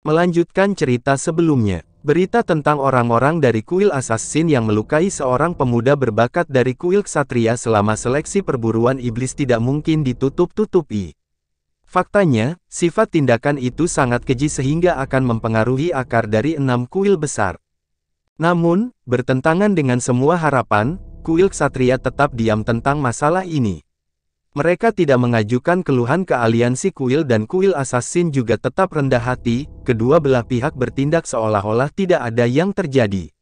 Melanjutkan cerita sebelumnya, berita tentang orang-orang dari kuil assassin yang melukai seorang pemuda berbakat dari kuil ksatria selama seleksi perburuan iblis tidak mungkin ditutup-tutupi. Faktanya, sifat tindakan itu sangat keji sehingga akan mempengaruhi akar dari 6 kuil besar. Namun, bertentangan dengan semua harapan, kuil ksatria tetap diam tentang masalah ini. Mereka tidak mengajukan keluhan ke aliansi kuil dan kuil assassin juga tetap rendah hati, kedua belah pihak bertindak seolah-olah tidak ada yang terjadi.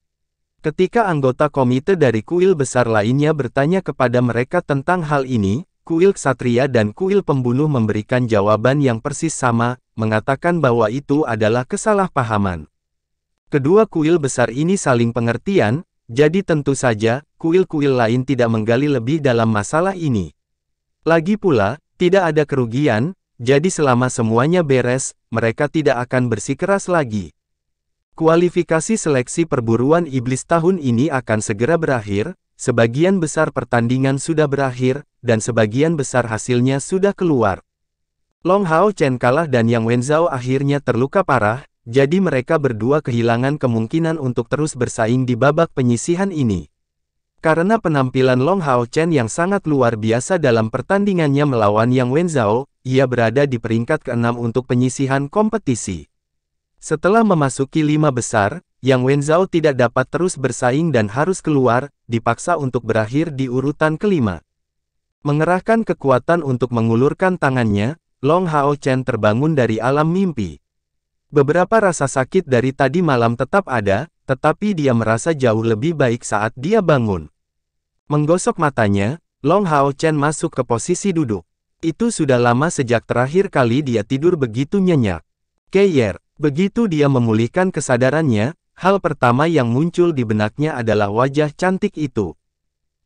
Ketika anggota komite dari kuil besar lainnya bertanya kepada mereka tentang hal ini, kuil ksatria dan kuil pembunuh memberikan jawaban yang persis sama, mengatakan bahwa itu adalah kesalahpahaman. Kedua kuil besar ini saling pengertian, jadi tentu saja, kuil-kuil lain tidak menggali lebih dalam masalah ini. Lagi pula, tidak ada kerugian, jadi selama semuanya beres, mereka tidak akan bersikeras lagi. Kualifikasi seleksi perburuan iblis tahun ini akan segera berakhir, sebagian besar pertandingan sudah berakhir, dan sebagian besar hasilnya sudah keluar. Long Hao Chen kalah dan Yang Wenzhao akhirnya terluka parah, jadi mereka berdua kehilangan kemungkinan untuk terus bersaing di babak penyisihan ini. Karena penampilan Long Hao Chen yang sangat luar biasa dalam pertandingannya melawan Yang Wenzhao, ia berada di peringkat ke-6 untuk penyisihan kompetisi. Setelah memasuki 5 besar, Yang Wenzhao tidak dapat terus bersaing dan harus keluar, dipaksa untuk berakhir di urutan ke-5. Mengerahkan kekuatan untuk mengulurkan tangannya, Long Hao Chen terbangun dari alam mimpi. Beberapa rasa sakit dari tadi malam tetap ada, tetapi dia merasa jauh lebih baik saat dia bangun. Menggosok matanya, Long Hao Chen masuk ke posisi duduk. Itu sudah lama sejak terakhir kali dia tidur begitu nyenyak. Keyer, begitu dia memulihkan kesadarannya, hal pertama yang muncul di benaknya adalah wajah cantik itu.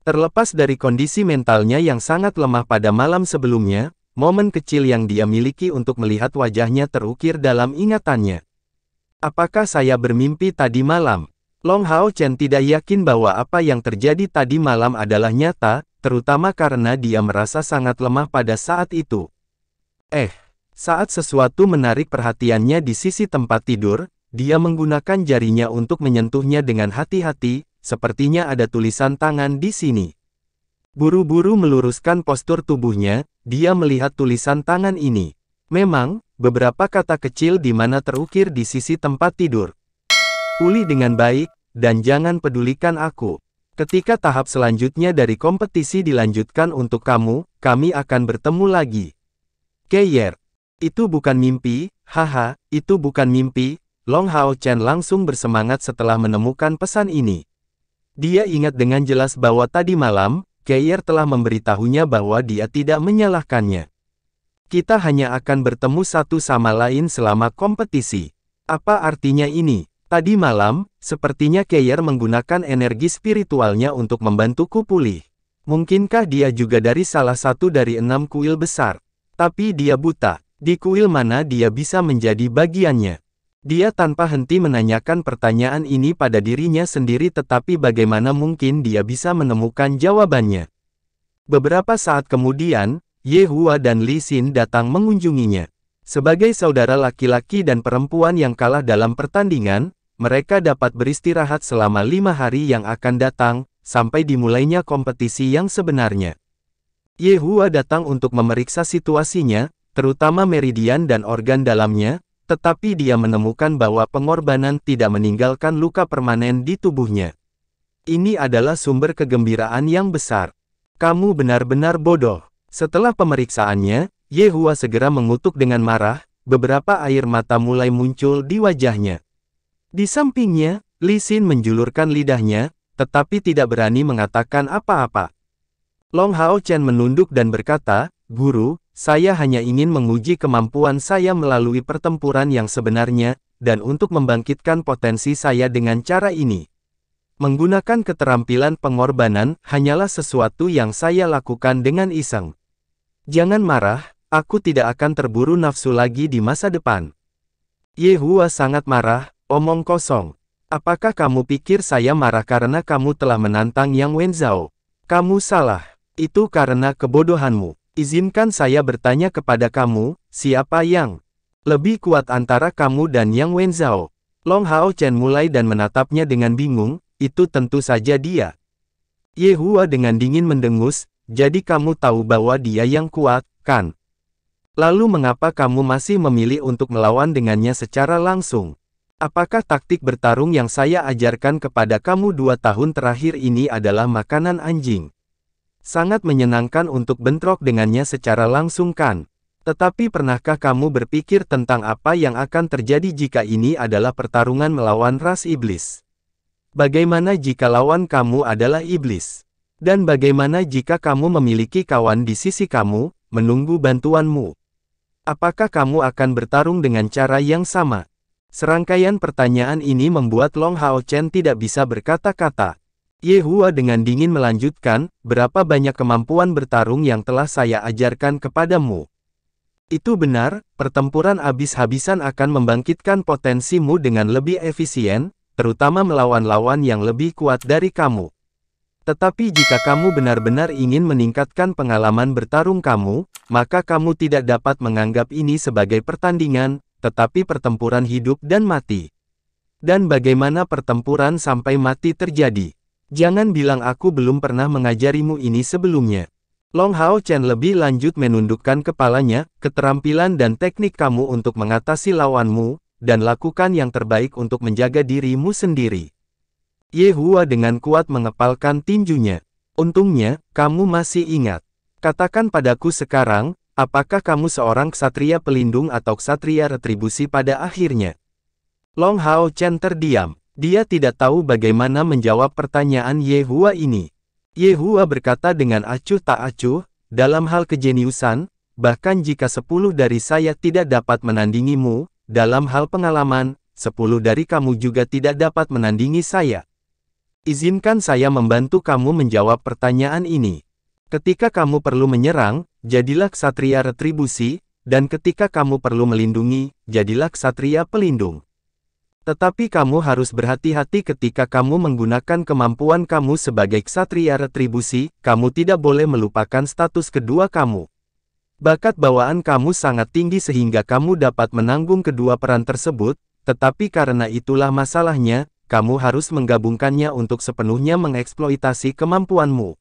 Terlepas dari kondisi mentalnya yang sangat lemah pada malam sebelumnya, momen kecil yang dia miliki untuk melihat wajahnya terukir dalam ingatannya. Apakah saya bermimpi tadi malam? Long Hao Chen tidak yakin bahwa apa yang terjadi tadi malam adalah nyata, terutama karena dia merasa sangat lemah pada saat itu. Saat sesuatu menarik perhatiannya di sisi tempat tidur, dia menggunakan jarinya untuk menyentuhnya dengan hati-hati, sepertinya ada tulisan tangan di sini. Buru-buru meluruskan postur tubuhnya, dia melihat tulisan tangan ini. Memang, beberapa kata kecil di mana terukir di sisi tempat tidur. Pulih dengan baik, dan jangan pedulikan aku. Ketika tahap selanjutnya dari kompetisi dilanjutkan untuk kamu, kami akan bertemu lagi. Keyer. Itu bukan mimpi, haha, itu bukan mimpi. Long Hao Chen langsung bersemangat setelah menemukan pesan ini. Dia ingat dengan jelas bahwa tadi malam, Keyer telah memberitahunya bahwa dia tidak menyalahkannya. Kita hanya akan bertemu satu sama lain selama kompetisi. Apa artinya ini? Tadi malam, sepertinya Keyer menggunakan energi spiritualnya untuk membantuku pulih. Mungkinkah dia juga dari salah satu dari 6 kuil besar? Tapi dia buta. Di kuil mana dia bisa menjadi bagiannya? Dia tanpa henti menanyakan pertanyaan ini pada dirinya sendiri, tetapi bagaimana mungkin dia bisa menemukan jawabannya? Beberapa saat kemudian, Ye Hua dan Li Xin datang mengunjunginya. Sebagai saudara laki-laki dan perempuan yang kalah dalam pertandingan, mereka dapat beristirahat selama 5 hari yang akan datang, sampai dimulainya kompetisi yang sebenarnya. Ye Hua datang untuk memeriksa situasinya, terutama meridian dan organ dalamnya, tetapi dia menemukan bahwa pengorbanan tidak meninggalkan luka permanen di tubuhnya. Ini adalah sumber kegembiraan yang besar. Kamu benar-benar bodoh. Setelah pemeriksaannya, Ye Hua segera mengutuk dengan marah, beberapa air mata mulai muncul di wajahnya. Di sampingnya, Li Xin menjulurkan lidahnya, tetapi tidak berani mengatakan apa-apa. Long Hao Chen menunduk dan berkata, "Guru, saya hanya ingin menguji kemampuan saya melalui pertempuran yang sebenarnya, dan untuk membangkitkan potensi saya dengan cara ini. Menggunakan keterampilan pengorbanan hanyalah sesuatu yang saya lakukan dengan iseng. Jangan marah, aku tidak akan terburu nafsu lagi di masa depan." Ye Hua sangat marah, omong kosong. Apakah kamu pikir saya marah karena kamu telah menantang Yang Wenzhao? Kamu salah. Itu karena kebodohanmu. Izinkan saya bertanya kepada kamu, siapa yang Lebih kuat antara kamu dan Yang Wenzhao. Long Hao Chen mulai dan menatapnya dengan bingung, itu tentu saja dia. Ye Hua dengan dingin mendengus, jadi kamu tahu bahwa dia yang kuat, kan? Lalu mengapa kamu masih memilih untuk melawan dengannya secara langsung? Apakah taktik bertarung yang saya ajarkan kepada kamu 2 tahun terakhir ini adalah makanan anjing? Sangat menyenangkan untuk bentrok dengannya secara langsung kan? Tetapi pernahkah kamu berpikir tentang apa yang akan terjadi jika ini adalah pertarungan melawan ras iblis? Bagaimana jika lawan kamu adalah iblis? Dan bagaimana jika kamu memiliki kawan di sisi kamu, menunggu bantuanmu? Apakah kamu akan bertarung dengan cara yang sama? Serangkaian pertanyaan ini membuat Long Hao Chen tidak bisa berkata-kata. Ye Hua dengan dingin melanjutkan, berapa banyak kemampuan bertarung yang telah saya ajarkan kepadamu? Itu benar, pertempuran habis-habisan akan membangkitkan potensimu dengan lebih efisien, terutama melawan lawan yang lebih kuat dari kamu. Tetapi jika kamu benar-benar ingin meningkatkan pengalaman bertarung kamu, maka kamu tidak dapat menganggap ini sebagai pertandingan, tetapi pertempuran hidup dan mati. Dan bagaimana pertempuran sampai mati terjadi? Jangan bilang aku belum pernah mengajarimu ini sebelumnya. Long Hao Chen lebih lanjut menundukkan kepalanya, keterampilan dan teknik kamu untuk mengatasi lawanmu, dan lakukan yang terbaik untuk menjaga dirimu sendiri. Ye Hua dengan kuat mengepalkan tinjunya. Untungnya, kamu masih ingat. Katakan padaku sekarang, apakah kamu seorang ksatria pelindung atau ksatria retribusi pada akhirnya? Long Hao Chen terdiam. Dia tidak tahu bagaimana menjawab pertanyaan Ye Hua ini. Ye Hua berkata dengan acuh tak acuh, dalam hal kejeniusan, bahkan jika 10 dari saya tidak dapat menandingimu, dalam hal pengalaman, 10 dari kamu juga tidak dapat menandingi saya. Izinkan saya membantu kamu menjawab pertanyaan ini. Ketika kamu perlu menyerang, jadilah ksatria retribusi, dan ketika kamu perlu melindungi, jadilah ksatria pelindung. Tetapi kamu harus berhati-hati ketika kamu menggunakan kemampuan kamu sebagai ksatria retribusi, kamu tidak boleh melupakan status kedua kamu. Bakat bawaan kamu sangat tinggi sehingga kamu dapat menanggung kedua peran tersebut, tetapi karena itulah masalahnya, kamu harus menggabungkannya untuk sepenuhnya mengeksploitasi kemampuanmu.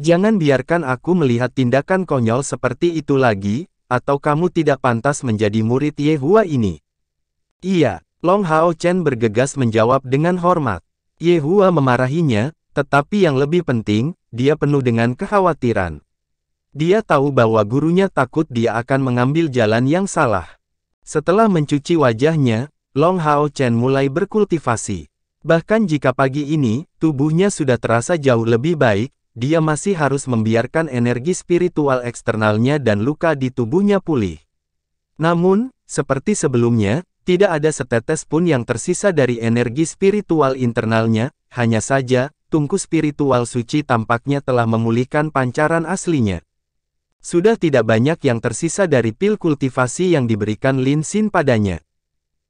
Jangan biarkan aku melihat tindakan konyol seperti itu lagi, atau kamu tidak pantas menjadi murid Ye Hua ini. Iya. Long Hao Chen bergegas menjawab dengan hormat. Ye Hua memarahinya, tetapi yang lebih penting, dia penuh dengan kekhawatiran. Dia tahu bahwa gurunya takut dia akan mengambil jalan yang salah. Setelah mencuci wajahnya, Long Hao Chen mulai berkultivasi. Bahkan jika pagi ini, tubuhnya sudah terasa jauh lebih baik, dia masih harus membiarkan energi spiritual eksternalnya dan luka di tubuhnya pulih. Namun, seperti sebelumnya, tidak ada setetes pun yang tersisa dari energi spiritual internalnya, hanya saja, tungku spiritual suci tampaknya telah memulihkan pancaran aslinya. Sudah tidak banyak yang tersisa dari pil kultivasi yang diberikan Lin Xin padanya.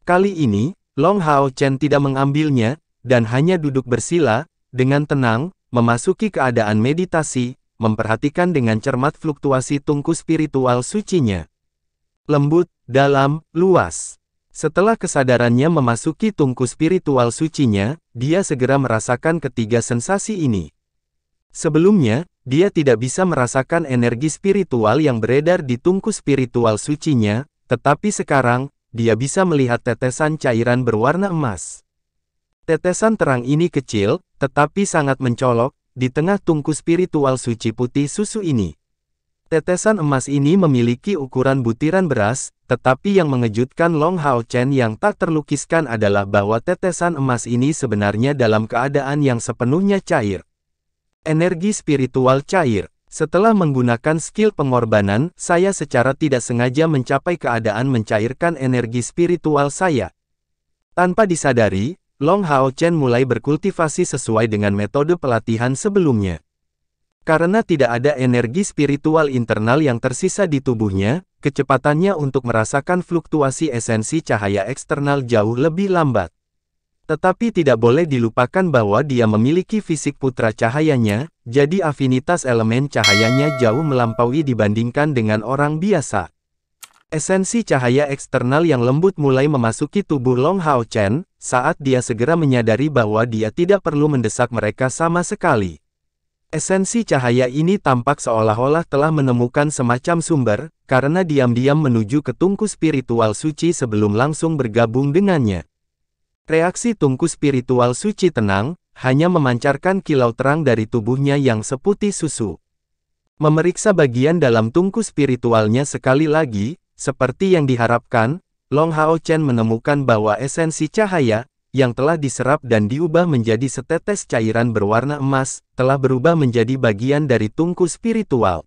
Kali ini, Long Hao Chen tidak mengambilnya, dan hanya duduk bersila, dengan tenang, memasuki keadaan meditasi, memperhatikan dengan cermat fluktuasi tungku spiritual sucinya. Lembut, dalam, luas. Setelah kesadarannya memasuki tungku spiritual sucinya, dia segera merasakan ketiga sensasi ini. Sebelumnya, dia tidak bisa merasakan energi spiritual yang beredar di tungku spiritual sucinya, tetapi sekarang, dia bisa melihat tetesan cairan berwarna emas. Tetesan terang ini kecil, tetapi sangat mencolok, di tengah tungku spiritual suci putih susu ini. Tetesan emas ini memiliki ukuran butiran beras, tetapi yang mengejutkan Long Hao Chen yang tak terlukiskan adalah bahwa tetesan emas ini sebenarnya dalam keadaan yang sepenuhnya cair. Energi spiritual cair. Setelah menggunakan skill pengorbanan, saya secara tidak sengaja mencapai keadaan mencairkan energi spiritual saya. Tanpa disadari, Long Hao Chen mulai berkultivasi sesuai dengan metode pelatihan sebelumnya. Karena tidak ada energi spiritual internal yang tersisa di tubuhnya, kecepatannya untuk merasakan fluktuasi esensi cahaya eksternal jauh lebih lambat. Tetapi tidak boleh dilupakan bahwa dia memiliki fisik putra cahayanya, jadi afinitas elemen cahayanya jauh melampaui dibandingkan dengan orang biasa. Esensi cahaya eksternal yang lembut mulai memasuki tubuh Long Hao Chen, saat dia segera menyadari bahwa dia tidak perlu mendesak mereka sama sekali. Esensi cahaya ini tampak seolah-olah telah menemukan semacam sumber, karena diam-diam menuju ke tungku spiritual suci sebelum langsung bergabung dengannya. Reaksi tungku spiritual suci tenang, hanya memancarkan kilau terang dari tubuhnya yang seputih susu. Memeriksa bagian dalam tungku spiritualnya sekali lagi, seperti yang diharapkan, Long Hao Chen menemukan bahwa esensi cahaya, yang telah diserap dan diubah menjadi setetes cairan berwarna emas, telah berubah menjadi bagian dari tungku spiritual.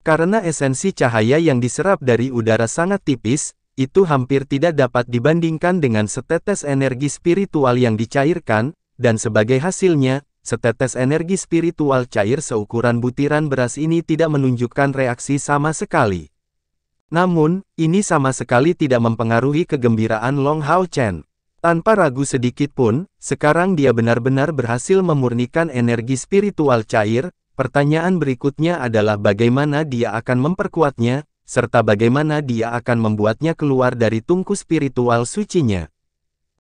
Karena esensi cahaya yang diserap dari udara sangat tipis, itu hampir tidak dapat dibandingkan dengan setetes energi spiritual yang dicairkan, dan sebagai hasilnya, setetes energi spiritual cair seukuran butiran beras ini tidak menunjukkan reaksi sama sekali. Namun, ini sama sekali tidak mempengaruhi kegembiraan Long Hao Chen. Tanpa ragu sedikit pun, sekarang dia benar-benar berhasil memurnikan energi spiritual cair. Pertanyaan berikutnya adalah bagaimana dia akan memperkuatnya, serta bagaimana dia akan membuatnya keluar dari tungku spiritual sucinya.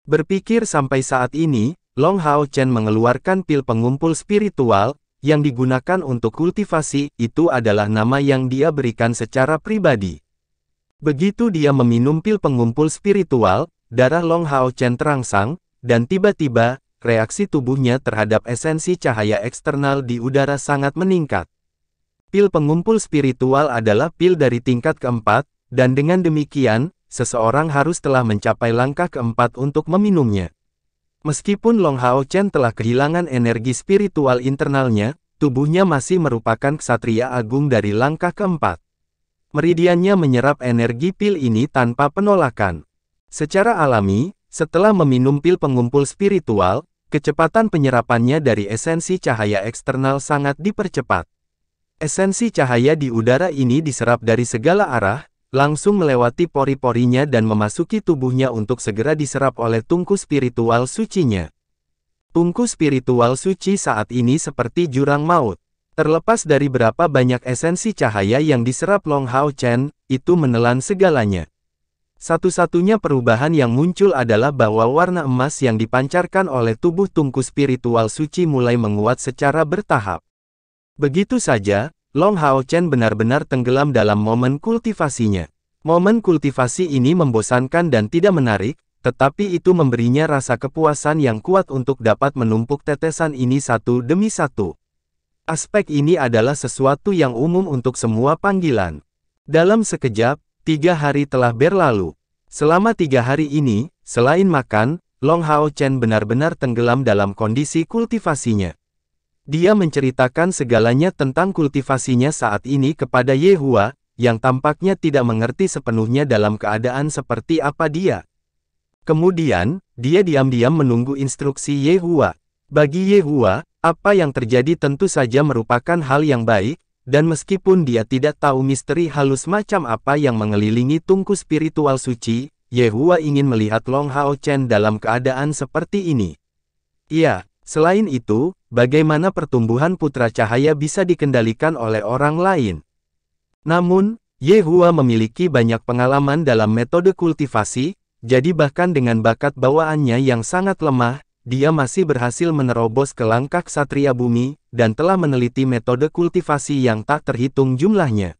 Berpikir sampai saat ini, Long Hao Chen mengeluarkan pil pengumpul spiritual, yang digunakan untuk kultivasi, itu adalah nama yang dia berikan secara pribadi. Begitu dia meminum pil pengumpul spiritual, darah Long Hao Chen terangsang, dan tiba-tiba, reaksi tubuhnya terhadap esensi cahaya eksternal di udara sangat meningkat. Pil pengumpul spiritual adalah pil dari tingkat keempat, dan dengan demikian, seseorang harus telah mencapai langkah keempat untuk meminumnya. Meskipun Long Hao Chen telah kehilangan energi spiritual internalnya, tubuhnya masih merupakan ksatria agung dari langkah keempat. Meridiannya menyerap energi pil ini tanpa penolakan. Secara alami, setelah meminum pil pengumpul spiritual, kecepatan penyerapannya dari esensi cahaya eksternal sangat dipercepat. Esensi cahaya di udara ini diserap dari segala arah, langsung melewati pori-porinya dan memasuki tubuhnya untuk segera diserap oleh tungku spiritual sucinya. Tungku spiritual suci saat ini seperti jurang maut. Terlepas dari berapa banyak esensi cahaya yang diserap Long Hao Chen, itu menelan segalanya. Satu-satunya perubahan yang muncul adalah bahwa warna emas yang dipancarkan oleh tubuh tungku spiritual suci mulai menguat secara bertahap. Begitu saja, Long Hao Chen benar-benar tenggelam dalam momen kultivasinya. Momen kultivasi ini membosankan dan tidak menarik, tetapi itu memberinya rasa kepuasan yang kuat untuk dapat menumpuk tetesan ini satu demi satu. Aspek ini adalah sesuatu yang umum untuk semua panggilan. Dalam sekejap, 3 hari telah berlalu. Selama 3 hari ini, selain makan, Long Hao Chen benar-benar tenggelam dalam kondisi kultivasinya. Dia menceritakan segalanya tentang kultivasinya saat ini kepada Ye Hua, yang tampaknya tidak mengerti sepenuhnya dalam keadaan seperti apa dia. Kemudian, dia diam-diam menunggu instruksi Ye Hua. Bagi Ye Hua, apa yang terjadi tentu saja merupakan hal yang baik, dan meskipun dia tidak tahu misteri halus macam apa yang mengelilingi tungku spiritual suci, Ye Hua ingin melihat Long Hao Chen dalam keadaan seperti ini. Iya, selain itu, bagaimana pertumbuhan putra cahaya bisa dikendalikan oleh orang lain. Namun, Ye Hua memiliki banyak pengalaman dalam metode kultivasi, jadi bahkan dengan bakat bawaannya yang sangat lemah, dia masih berhasil menerobos ke langkah ksatria bumi, dan telah meneliti metode kultivasi yang tak terhitung jumlahnya.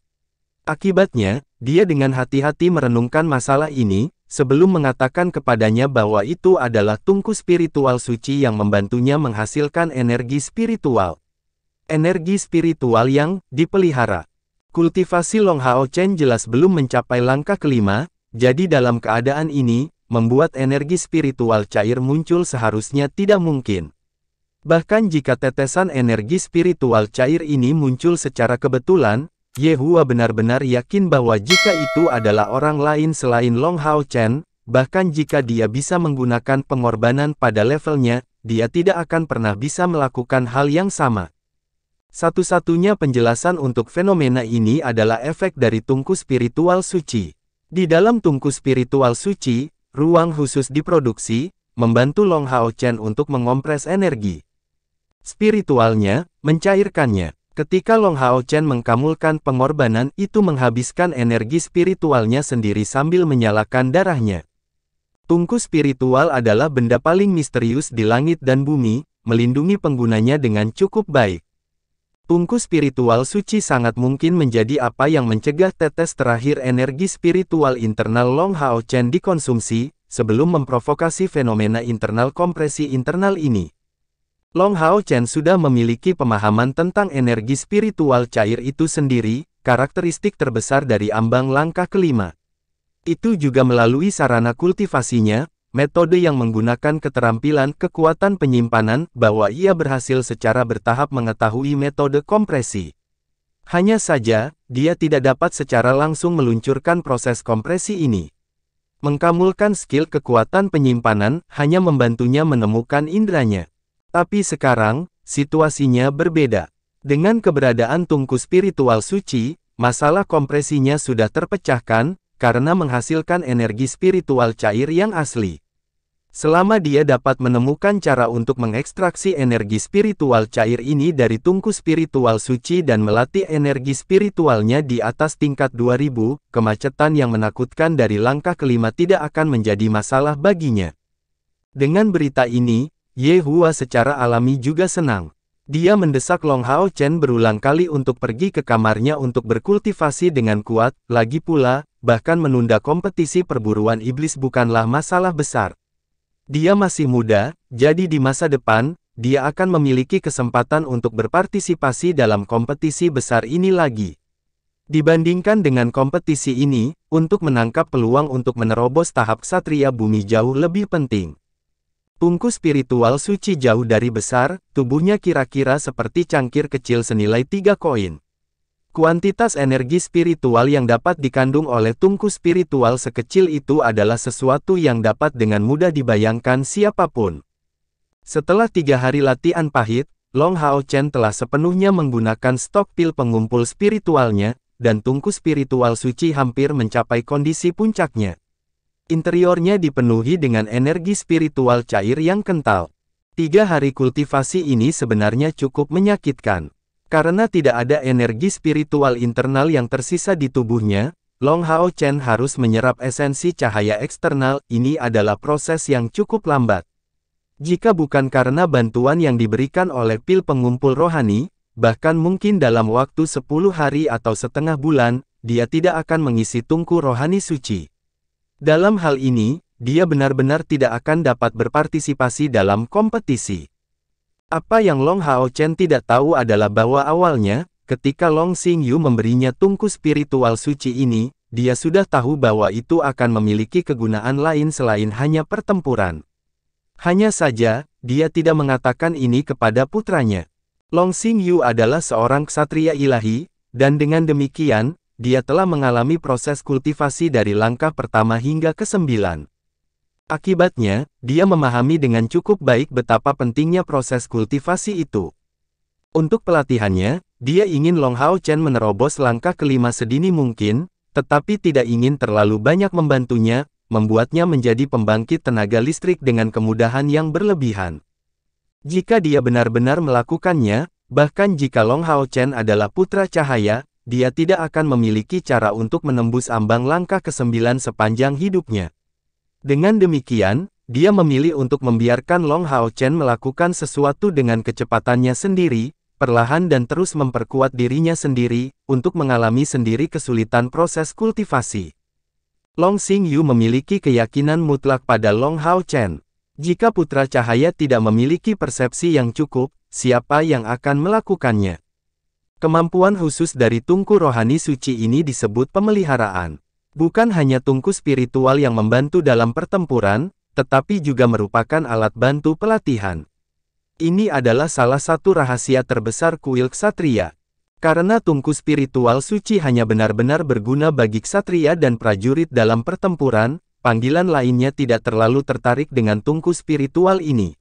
Akibatnya, dia dengan hati-hati merenungkan masalah ini, sebelum mengatakan kepadanya bahwa itu adalah tungku spiritual suci yang membantunya menghasilkan energi spiritual. Energi spiritual yang dipelihara. Kultivasi Long Hao Chen jelas belum mencapai langkah kelima, jadi dalam keadaan ini, membuat energi spiritual cair muncul seharusnya tidak mungkin. Bahkan jika tetesan energi spiritual cair ini muncul secara kebetulan, Ye Hua benar-benar yakin bahwa jika itu adalah orang lain selain Long Hao Chen, bahkan jika dia bisa menggunakan pengorbanan pada levelnya, dia tidak akan pernah bisa melakukan hal yang sama. Satu-satunya penjelasan untuk fenomena ini adalah efek dari tungku spiritual suci. Di dalam tungku spiritual suci, ruang khusus diproduksi, membantu Long Hao Chen untuk mengompres energi spiritualnya, mencairkannya. Ketika Long Hao Chen mengkamulkan pengorbanan itu menghabiskan energi spiritualnya sendiri sambil menyalakan darahnya. Tungku spiritual adalah benda paling misterius di langit dan bumi, melindungi penggunanya dengan cukup baik. Tungku spiritual suci sangat mungkin menjadi apa yang mencegah tetes terakhir energi spiritual internal Long Hao Chen dikonsumsi, sebelum memprovokasi fenomena internal kompresi internal ini. Long Hao Chen sudah memiliki pemahaman tentang energi spiritual cair itu sendiri, karakteristik terbesar dari ambang langkah kelima. Itu juga melalui sarana kultivasinya, metode yang menggunakan keterampilan kekuatan penyimpanan, bahwa ia berhasil secara bertahap mengetahui metode kompresi. Hanya saja, dia tidak dapat secara langsung meluncurkan proses kompresi ini. Mengkamulkan skill kekuatan penyimpanan hanya membantunya menemukan indranya. Tapi sekarang, situasinya berbeda. Dengan keberadaan tungku spiritual suci, masalah kompresinya sudah terpecahkan, karena menghasilkan energi spiritual cair yang asli. Selama dia dapat menemukan cara untuk mengekstraksi energi spiritual cair ini dari tungku spiritual suci dan melatih energi spiritualnya di atas tingkat 2000, kemacetan yang menakutkan dari langkah kelima tidak akan menjadi masalah baginya. Dengan berita ini, Ye Hua secara alami juga senang. Dia mendesak Long Hao Chen berulang kali untuk pergi ke kamarnya untuk berkultivasi dengan kuat, lagi pula, bahkan menunda kompetisi perburuan iblis bukanlah masalah besar. Dia masih muda, jadi di masa depan, dia akan memiliki kesempatan untuk berpartisipasi dalam kompetisi besar ini lagi. Dibandingkan dengan kompetisi ini, untuk menangkap peluang untuk menerobos tahap ksatria bumi jauh lebih penting. Tungku spiritual suci jauh dari besar, tubuhnya kira-kira seperti cangkir kecil senilai 3 koin. Kuantitas energi spiritual yang dapat dikandung oleh tungku spiritual sekecil itu adalah sesuatu yang dapat dengan mudah dibayangkan siapapun. Setelah 3 hari latihan pahit, Long Hao Chen telah sepenuhnya menggunakan stok pil pengumpul spiritualnya, dan tungku spiritual suci hampir mencapai kondisi puncaknya. Interiornya dipenuhi dengan energi spiritual cair yang kental. 3 hari kultivasi ini sebenarnya cukup menyakitkan. Karena tidak ada energi spiritual internal yang tersisa di tubuhnya, Long Hao Chen harus menyerap esensi cahaya eksternal. Ini adalah proses yang cukup lambat. Jika bukan karena bantuan yang diberikan oleh pil pengumpul rohani, bahkan mungkin dalam waktu 10 hari atau setengah bulan, dia tidak akan mengisi tungku rohani suci. Dalam hal ini, dia benar-benar tidak akan dapat berpartisipasi dalam kompetisi. Apa yang Long Hao Chen tidak tahu adalah bahwa awalnya, ketika Long Xingyu memberinya tungku spiritual suci ini, dia sudah tahu bahwa itu akan memiliki kegunaan lain selain hanya pertempuran. Hanya saja, dia tidak mengatakan ini kepada putranya. Long Xingyu adalah seorang ksatria ilahi, dan dengan demikian, dia telah mengalami proses kultivasi dari langkah pertama hingga ke-9. Akibatnya, dia memahami dengan cukup baik betapa pentingnya proses kultivasi itu. Untuk pelatihannya, dia ingin Long Hao Chen menerobos langkah kelima sedini mungkin, tetapi tidak ingin terlalu banyak membantunya, membuatnya menjadi pembangkit tenaga listrik dengan kemudahan yang berlebihan. Jika dia benar-benar melakukannya, bahkan jika Long Hao Chen adalah putra cahaya, dia tidak akan memiliki cara untuk menembus ambang langkah ke-9 sepanjang hidupnya. Dengan demikian, dia memilih untuk membiarkan Long Hao Chen melakukan sesuatu dengan kecepatannya sendiri, perlahan dan terus memperkuat dirinya sendiri, untuk mengalami sendiri kesulitan proses kultivasi. Long Xingyu memiliki keyakinan mutlak pada Long Hao Chen. Jika putra cahaya tidak memiliki persepsi yang cukup, siapa yang akan melakukannya? Kemampuan khusus dari tungku rohani suci ini disebut pemeliharaan. Bukan hanya tungku spiritual yang membantu dalam pertempuran, tetapi juga merupakan alat bantu pelatihan. Ini adalah salah satu rahasia terbesar kuil ksatria. Karena tungku spiritual suci hanya benar-benar berguna bagi ksatria dan prajurit dalam pertempuran, panggilan lainnya tidak terlalu tertarik dengan tungku spiritual ini.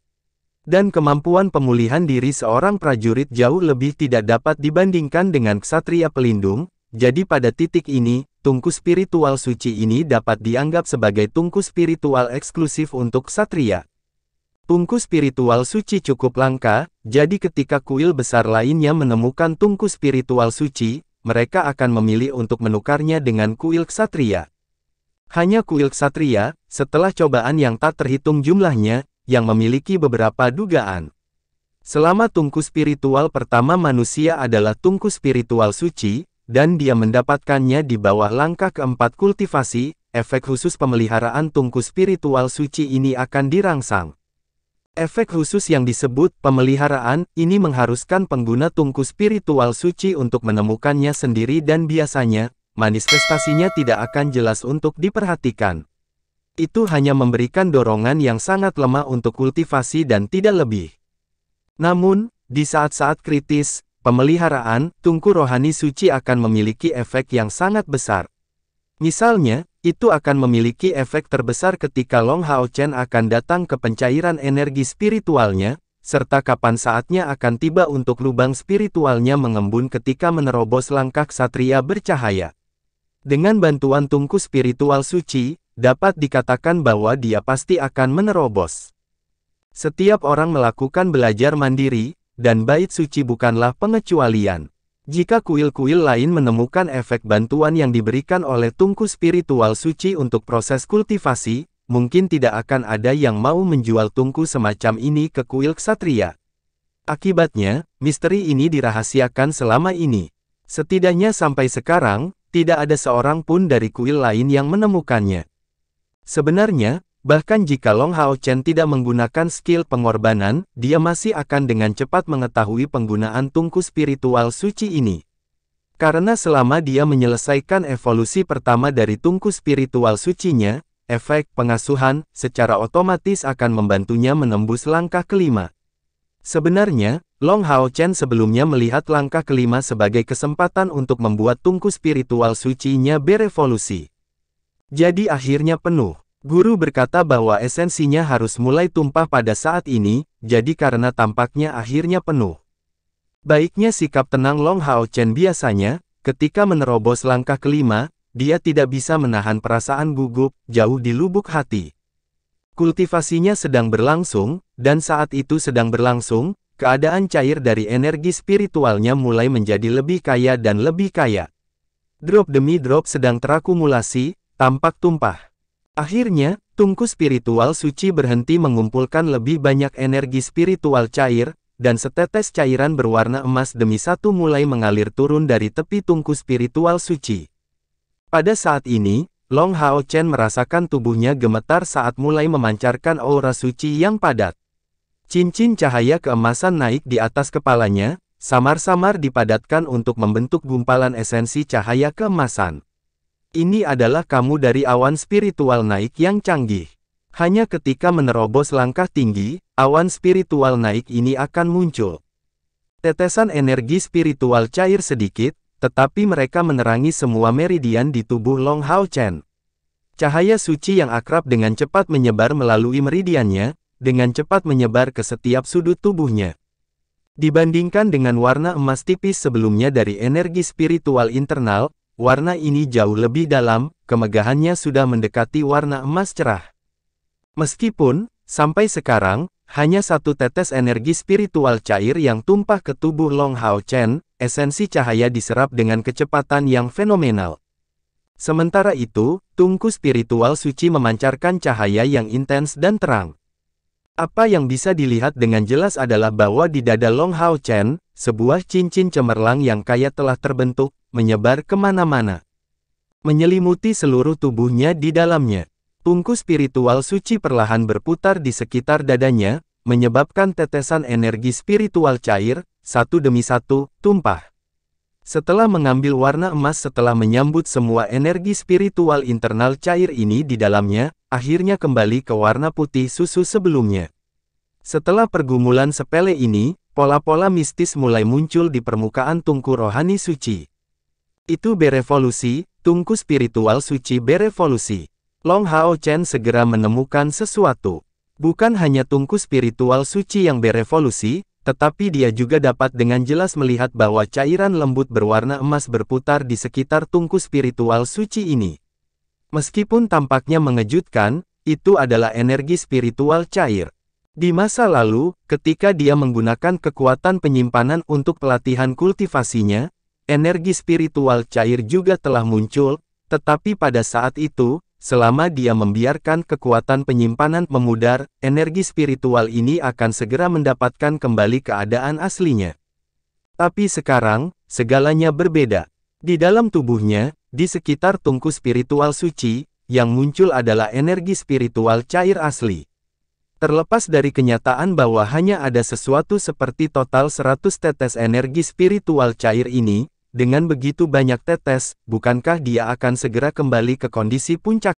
Dan kemampuan pemulihan diri seorang prajurit jauh lebih tidak dapat dibandingkan dengan ksatria pelindung. Jadi pada titik ini, tungku spiritual suci ini dapat dianggap sebagai tungku spiritual eksklusif untuk ksatria. Tungku spiritual suci cukup langka, jadi ketika kuil besar lainnya menemukan tungku spiritual suci, mereka akan memilih untuk menukarnya dengan kuil ksatria. Hanya kuil ksatria, setelah cobaan yang tak terhitung jumlahnya, yang memiliki beberapa dugaan. Selama tungku spiritual pertama manusia adalah tungku spiritual suci, dan dia mendapatkannya di bawah langkah keempat kultivasi, efek khusus pemeliharaan tungku spiritual suci ini akan dirangsang. Efek khusus yang disebut pemeliharaan ini mengharuskan pengguna tungku spiritual suci untuk menemukannya sendiri dan biasanya, manifestasinya tidak akan jelas untuk diperhatikan. Itu hanya memberikan dorongan yang sangat lemah untuk kultivasi dan tidak lebih. Namun, di saat-saat kritis, pemeliharaan tungku rohani suci akan memiliki efek yang sangat besar. Misalnya, itu akan memiliki efek terbesar ketika Long Hao Chen akan datang ke pencairan energi spiritualnya, serta kapan saatnya akan tiba untuk lubang spiritualnya mengembun ketika menerobos langkah ksatria bercahaya. Dengan bantuan tungku spiritual suci, dapat dikatakan bahwa dia pasti akan menerobos. Setiap orang melakukan belajar mandiri, dan bait suci bukanlah pengecualian. Jika kuil-kuil lain menemukan efek bantuan yang diberikan oleh tungku spiritual suci untuk proses kultivasi, mungkin tidak akan ada yang mau menjual tungku semacam ini ke kuil ksatria. Akibatnya, misteri ini dirahasiakan selama ini. Setidaknya sampai sekarang, tidak ada seorang pun dari kuil lain yang menemukannya. Sebenarnya, bahkan jika Long Hao Chen tidak menggunakan skill pengorbanan, dia masih akan dengan cepat mengetahui penggunaan tungku spiritual suci ini. Karena selama dia menyelesaikan evolusi pertama dari tungku spiritual sucinya, efek pengasuhan secara otomatis akan membantunya menembus langkah kelima. Sebenarnya, Long Hao Chen sebelumnya melihat langkah kelima sebagai kesempatan untuk membuat tungku spiritual sucinya berevolusi. Jadi akhirnya penuh. Guru berkata bahwa esensinya harus mulai tumpah pada saat ini, jadi karena tampaknya akhirnya penuh. Baiknya sikap tenang Long Hao Chen biasanya, ketika menerobos langkah kelima, dia tidak bisa menahan perasaan gugup, jauh di lubuk hati. Kultivasinya sedang berlangsung, dan saat itu sedang berlangsung, keadaan cair dari energi spiritualnya mulai menjadi lebih kaya dan lebih kaya. Drop demi drop sedang terakumulasi, tampak tumpah. Akhirnya, tungku spiritual suci berhenti mengumpulkan lebih banyak energi spiritual cair, dan setetes cairan berwarna emas demi satu mulai mengalir turun dari tepi tungku spiritual suci. Pada saat ini, Long Hao Chen merasakan tubuhnya gemetar saat mulai memancarkan aura suci yang padat. Cincin cahaya keemasan naik di atas kepalanya, samar-samar dipadatkan untuk membentuk gumpalan esensi cahaya keemasan. Ini adalah kamu dari awan spiritual naik yang canggih. Hanya ketika menerobos langkah tinggi, awan spiritual naik ini akan muncul. Tetesan energi spiritual cair sedikit, tetapi mereka menerangi semua meridian di tubuh Long Hao Chen. Cahaya suci yang akrab dengan cepat menyebar melalui meridiannya, dengan cepat menyebar ke setiap sudut tubuhnya. Dibandingkan dengan warna emas tipis sebelumnya dari energi spiritual internal, warna ini jauh lebih dalam, kemegahannya sudah mendekati warna emas cerah. Meskipun, sampai sekarang, hanya satu tetes energi spiritual cair yang tumpah ke tubuh Long Hao Chen, esensi cahaya diserap dengan kecepatan yang fenomenal. Sementara itu, tungku spiritual suci memancarkan cahaya yang intens dan terang. Apa yang bisa dilihat dengan jelas adalah bahwa di dada Long Hao Chen, sebuah cincin cemerlang yang kaya telah terbentuk, menyebar kemana-mana. Menyelimuti seluruh tubuhnya di dalamnya. Tungku spiritual suci perlahan berputar di sekitar dadanya, menyebabkan tetesan energi spiritual cair, satu demi satu, tumpah. Setelah mengambil warna emas setelah menyambut semua energi spiritual internal cair ini di dalamnya, akhirnya kembali ke warna putih susu sebelumnya. Setelah pergumulan sepele ini, pola-pola mistis mulai muncul di permukaan tungku rohani suci. Itu berevolusi, tungku spiritual suci berevolusi. Long Hao Chen segera menemukan sesuatu. Bukan hanya tungku spiritual suci yang berevolusi, tetapi dia juga dapat dengan jelas melihat bahwa cairan lembut berwarna emas berputar di sekitar tungku spiritual suci ini. Meskipun tampaknya mengejutkan, itu adalah energi spiritual cair. Di masa lalu, ketika dia menggunakan kekuatan penyimpanan untuk pelatihan kultivasinya, energi spiritual cair juga telah muncul, tetapi pada saat itu, selama dia membiarkan kekuatan penyimpanan memudar, energi spiritual ini akan segera mendapatkan kembali keadaan aslinya. Tapi sekarang, segalanya berbeda. Di dalam tubuhnya, di sekitar tungku spiritual suci, yang muncul adalah energi spiritual cair asli. Terlepas dari kenyataan bahwa hanya ada sesuatu seperti total 100 tetes energi spiritual cair ini, dengan begitu banyak tetes, bukankah dia akan segera kembali ke kondisi puncak?